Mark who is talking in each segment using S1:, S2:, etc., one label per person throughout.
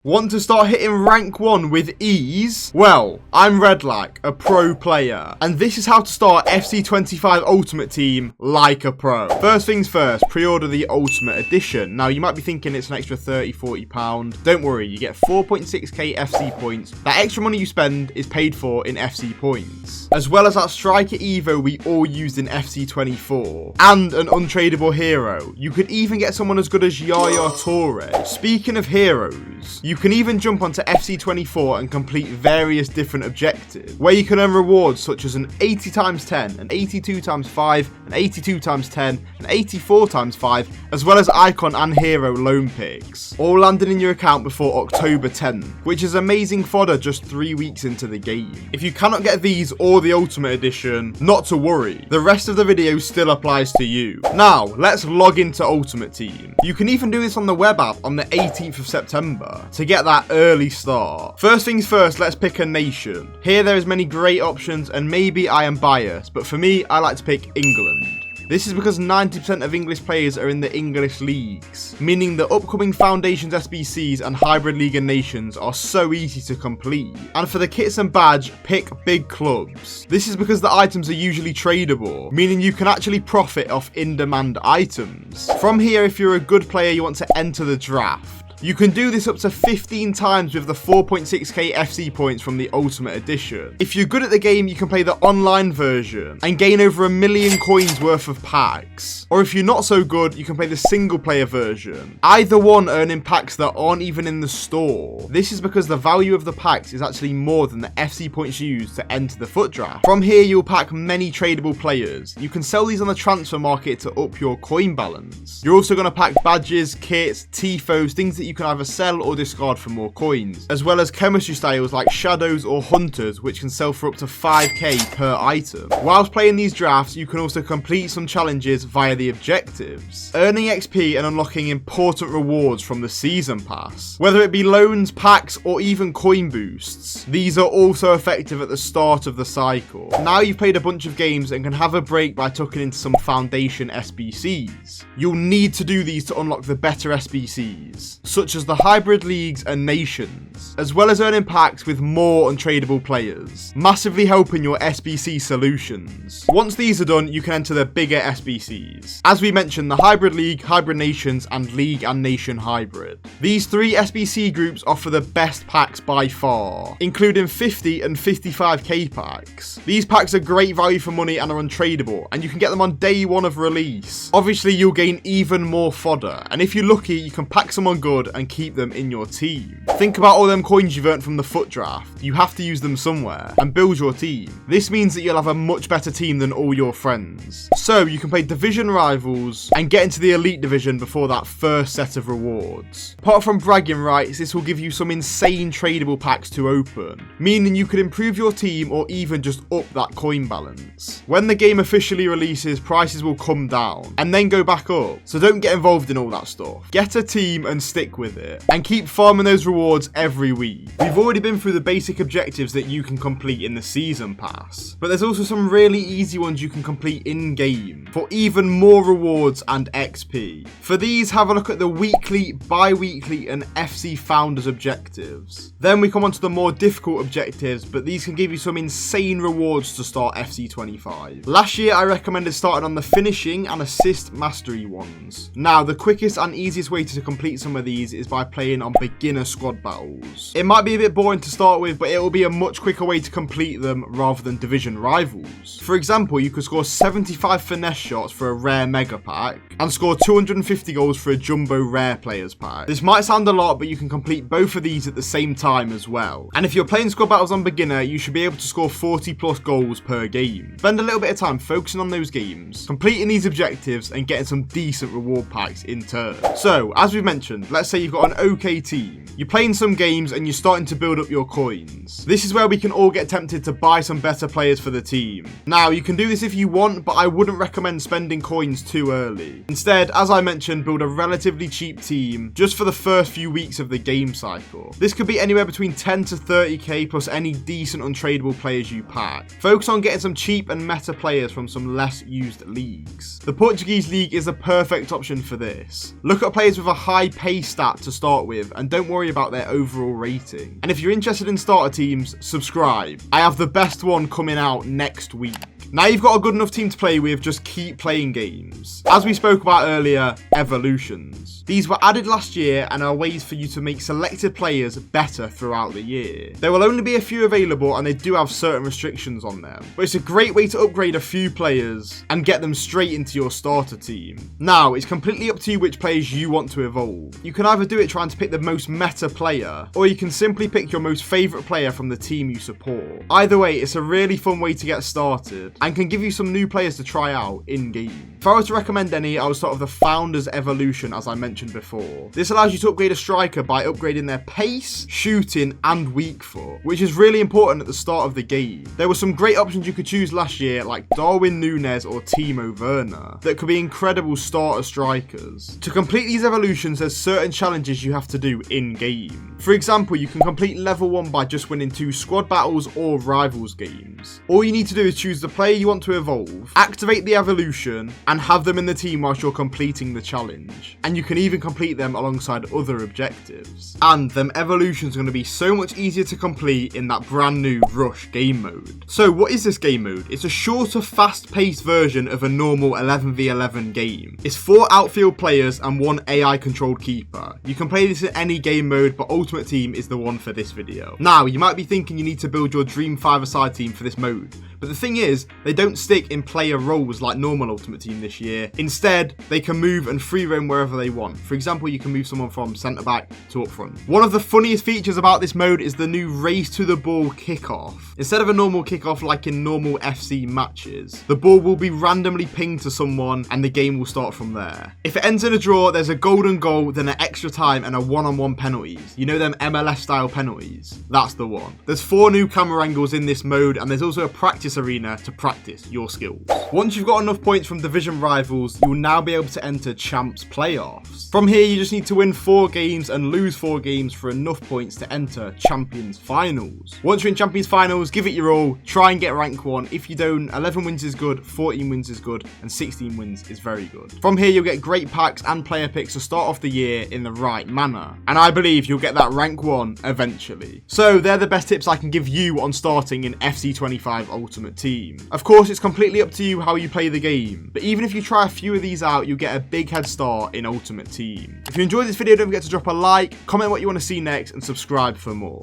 S1: Want to start hitting rank 1 with ease? Well, I'm RedLac, a pro player, and this is how to start FC 25 Ultimate Team like a pro. First things first, pre-order the Ultimate Edition. Now, you might be thinking it's an extra £30–40. Don't worry, you get 4.6k FC points. That extra money you spend is paid for in FC points, as well as that Striker Evo we all used in FC 24, and an untradeable hero. You could even get someone as good as Yaya Toure. Speaking of heroes, you can even jump onto FC 24 and complete various different objectives, where you can earn rewards such as an 80×10, an 82×5, an 82×10, an 84×5, as well as icon and hero loan picks, all landing in your account before October 10th, which is amazing fodder just 3 weeks into the game. If you cannot get these or the Ultimate Edition, not to worry, the rest of the video still applies to you. Now, let's log into Ultimate Team. You can even do this on the web app on the 18th of September. To get that early start. First things first, let's pick a nation. Here there is many great options, and maybe I am biased, but for me, I like to pick England. This is because 90% of English players are in the English leagues, meaning the upcoming Foundations SBCs and Hybrid League and Nations are so easy to complete. And for the kits and badge, pick big clubs. This is because the items are usually tradable, meaning you can actually profit off in-demand items. From here, if you're a good player you want to enter the draft, you can do this up to 15 times with the 4.6k FC points from the Ultimate Edition. If you're good at the game, you can play the online version and gain over 1 million coins worth of packs. Or if you're not so good, you can play the single player version. Either one earning packs that aren't even in the store. This is because the value of the packs is actually more than the FC points used to enter the FUT draft. From here, you'll pack many tradable players. You can sell these on the transfer market to up your coin balance. You're also going to pack badges, kits, tifos, things that you can either sell or discard for more coins, as well as chemistry styles like shadows or hunters, which can sell for up to 5k per item. Whilst playing these drafts, you can also complete some challenges via the objectives, earning XP and unlocking important rewards from the season pass, whether it be loans, packs, or even coin boosts. These are also effective at the start of the cycle. Now you've played a bunch of games and can have a break by tucking into some Foundation SBCs. You'll need to do these to unlock the better SBCs, such as the Hybrid Leagues and Nations, as well as earning packs with more untradeable players, massively helping your SBC solutions. Once these are done, you can enter the bigger SBCs. As we mentioned, the Hybrid League, Hybrid Nations, and League and Nation Hybrid. These 3 SBC groups offer the best packs by far, including 50 and 55k packs. These packs are great value for money and are untradeable, and you can get them on day 1 of release. Obviously, you'll gain even more fodder, and if you're lucky, you can pack someone good and keep them in your team. Think about all them coins you've earned from the FUT draft. You have to use them somewhere and build your team. This means that you'll have a much better team than all your friends. So you can play division rivals and get into the elite division before that first set of rewards. Apart from bragging rights, this will give you some insane tradable packs to open, meaning you could improve your team or even just up that coin balance. When the game officially releases, prices will come down and then go back up. So don't get involved in all that stuff. Get a team and stick with it, and keep farming those rewards every week. We've already been through the basic objectives that you can complete in the season pass, but there's also some really easy ones you can complete in game for even more rewards and XP. For these, have a look at the weekly, bi-weekly, and FC Founders objectives. Then we come on to the more difficult objectives, but these can give you some insane rewards to start FC 25. Last year I recommended starting on the finishing and assist mastery ones. Now, the quickest and easiest way to complete some of these is by playing on beginner squad battles. It might be a bit boring to start with, but it will be a much quicker way to complete them rather than division rivals. For example, you could score 75 finesse shots for a rare mega pack and score 250 goals for a jumbo rare players pack. This might sound a lot, but you can complete both of these at the same time as well. And if you're playing squad battles on beginner, you should be able to score 40+ goals per game. Spend a little bit of time focusing on those games, completing these objectives, and getting some decent reward packs in turn. So, as we mentioned, let's say you've got an okay team. You're playing some games games and you're starting to build up your coins. This is where we can all get tempted to buy some better players for the team. Now, you can do this if you want, but I wouldn't recommend spending coins too early. Instead, as I mentioned, build a relatively cheap team just for the first few weeks of the game cycle. This could be anywhere between 10 to 30k plus any decent untradeable players you pack. Focus on getting some cheap and meta players from some less used leagues. The Portuguese league is a perfect option for this. Look at players with a high pay stat to start with and don't worry about their overall rating. And if you're interested in starter teams, subscribe. I have the best one coming out next week. Now you've got a good enough team to play with, just keep playing games. As we spoke about earlier, evolutions. These were added last year and are ways for you to make selected players better throughout the year. There will only be a few available and they do have certain restrictions on them, but it's a great way to upgrade a few players and get them straight into your starter team. Now, it's completely up to you which players you want to evolve. You can either do it trying to pick the most meta player, or you can simply pick your most favourite player from the team you support. Either way, it's a really fun way to get started and can give you some new players to try out in-game. If I were to recommend any, I would start with the Founders Evolution, as I mentioned before. This allows you to upgrade a striker by upgrading their pace, shooting, and weak foot, which is really important at the start of the game. There were some great options you could choose last year, like Darwin Núñez or Timo Werner, that could be incredible starter strikers. To complete these evolutions, there's certain challenges you have to do in-game. For example, you can complete level 1 by just winning 2 squad battles or rivals games. All you need to do is choose the player you want to evolve, activate the evolution, and have them in the team whilst you're completing the challenge. And you can even complete them alongside other objectives. And them evolutions are going to be so much easier to complete in that brand new Rush game mode. So what is this game mode? It's a shorter, fast-paced version of a normal 11v11 game. It's 4 outfield players and 1 AI-controlled keeper. You can play this in any game mode, but Ultimate Team is the one for this video. Now, you might be thinking you need to build your dream 5-a-side team for this mode, but the thing is, they don't stick in player roles like normal Ultimate Team this year. Instead, they can move and free roam wherever they want. For example, you can move someone from centre back to up front. One of the funniest features about this mode is the new race to the ball kickoff. Instead of a normal kickoff like in normal FC matches, the ball will be randomly pinged to someone and the game will start from there. If it ends in a draw, there's a golden goal, then an extra time and a one-on-one penalties. You know them MLS style penalties? That's the one. There's 4 new camera angles in this mode and there's also a practice arena to practice your skills. Once you've got enough points from division rivals, you will now be able to enter Champs playoffs. From here, you just need to win 4 games and lose 4 games for enough points to enter Champions finals. Once you're in Champions finals, give it your all, try and get rank 1. If you don't, 11 wins is good, 14 wins is good, and 16 wins is very good. From here, you'll get great packs and player picks to start off the year in the right manner. And I believe you'll get that rank 1 eventually. So they're the best tips I can give you on starting in FC25 Ultimate Team. Of course, it's completely up to you how you play the game, but even if you try a few of these out, you'll get a big head start in Ultimate Team. If you enjoyed this video, don't forget to drop a like, comment what you want to see next, and subscribe for more.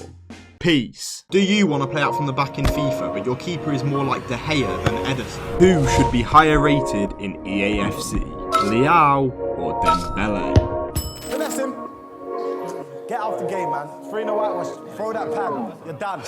S1: Peace. Do you want to play out from the back in FIFA, but your keeper is more like De Gea than Ederson? Who should be higher rated in EAFC? Leao or Dembele?
S2: Finesse him. Get out the game, man. 3-0 whitewash. Throw that pad. You're done.